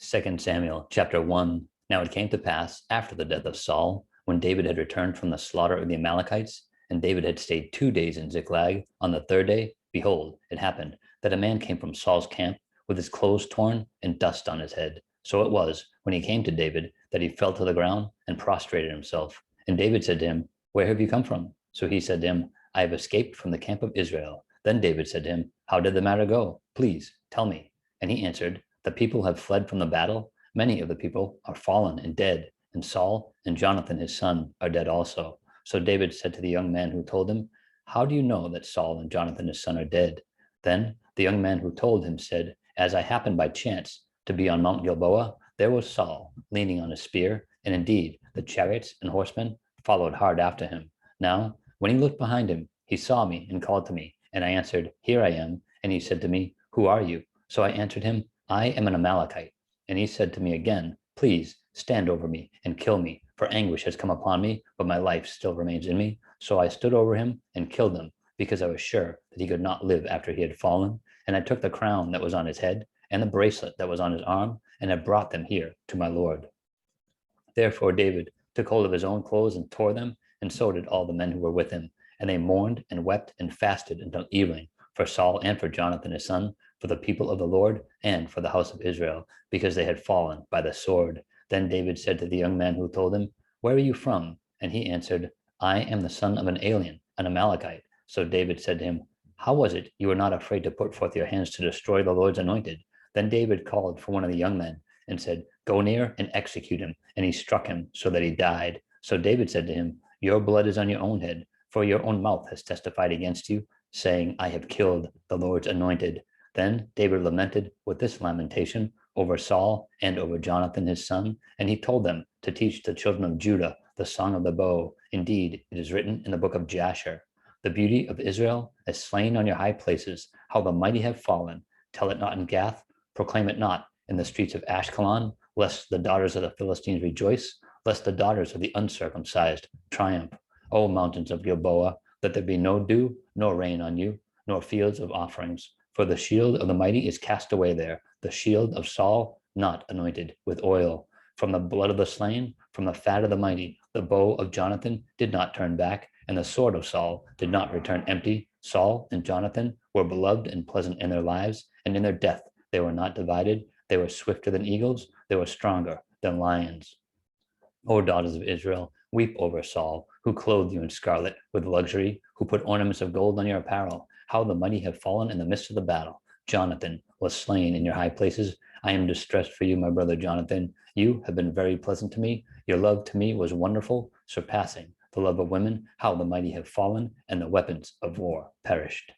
2 Samuel chapter 1. Now it came to pass after the death of Saul, when David had returned from the slaughter of the Amalekites, and David had stayed 2 days in Ziklag, on the third day, behold, it happened that a man came from Saul's camp with his clothes torn and dust on his head. So it was, when he came to David, that he fell to the ground and prostrated himself. And David said to him, Where have you come from? So he said to him, I have escaped from the camp of Israel. Then David said to him, How did the matter go? Please tell me. And he answered, The people have fled from the battle. Many of the people are fallen and dead, and Saul and Jonathan his son are dead also. So David said to the young man who told him, How do you know that Saul and Jonathan his son are dead? Then the young man who told him said, As I happened by chance to be on Mount Gilboa, there was Saul leaning on a spear, and indeed the chariots and horsemen followed hard after him. Now, when he looked behind him, he saw me and called to me, and I answered, Here I am. And he said to me, Who are you? So I answered him, I am an Amalekite. And he said to me again, Please stand over me and kill me, for anguish has come upon me, but my life still remains in me. So I stood over him and killed him, because I was sure that he could not live after he had fallen. And I took the crown that was on his head and the bracelet that was on his arm, and I brought them here to my Lord. Therefore David took hold of his own clothes and tore them, and so did all the men who were with him. And they mourned and wept and fasted until evening for Saul and for Jonathan his son, for the people of the Lord, and for the house of Israel, because they had fallen by the sword. Then David said to the young man who told him, Where are you from? And he answered, I am the son of an alien, an Amalekite. So David said to him, How was it you were not afraid to put forth your hands to destroy the Lord's anointed? Then David called for one of the young men and said, Go near and execute him. And he struck him so that he died. So David said to him, Your blood is on your own head, for your own mouth has testified against you, saying, I have killed the Lord's anointed. Then David lamented with this lamentation over Saul and over Jonathan his son, and he told them to teach the children of Judah the song of the bow. Indeed, it is written in the book of Jasher, The beauty of Israel is slain on your high places, how the mighty have fallen. Tell it not in Gath, proclaim it not in the streets of Ashkelon, lest the daughters of the Philistines rejoice, lest the daughters of the uncircumcised triumph. O mountains of Gilboa, let there be no dew, nor rain on you, nor fields of offerings. For the shield of the mighty is cast away there, the shield of Saul not anointed with oil. From the blood of the slain, from the fat of the mighty, the bow of Jonathan did not turn back, and the sword of Saul did not return empty. Saul and Jonathan were beloved and pleasant in their lives, and in their death they were not divided. They were swifter than eagles, they were stronger than lions. O daughters of Israel, weep over Saul, who clothed you in scarlet with luxury, who put ornaments of gold on your apparel. How the mighty have fallen in the midst of the battle. Jonathan was slain in your high places. I am distressed for you, my brother Jonathan. You have been very pleasant to me. Your love to me was wonderful, surpassing the love of women. How the mighty have fallen, and the weapons of war perished.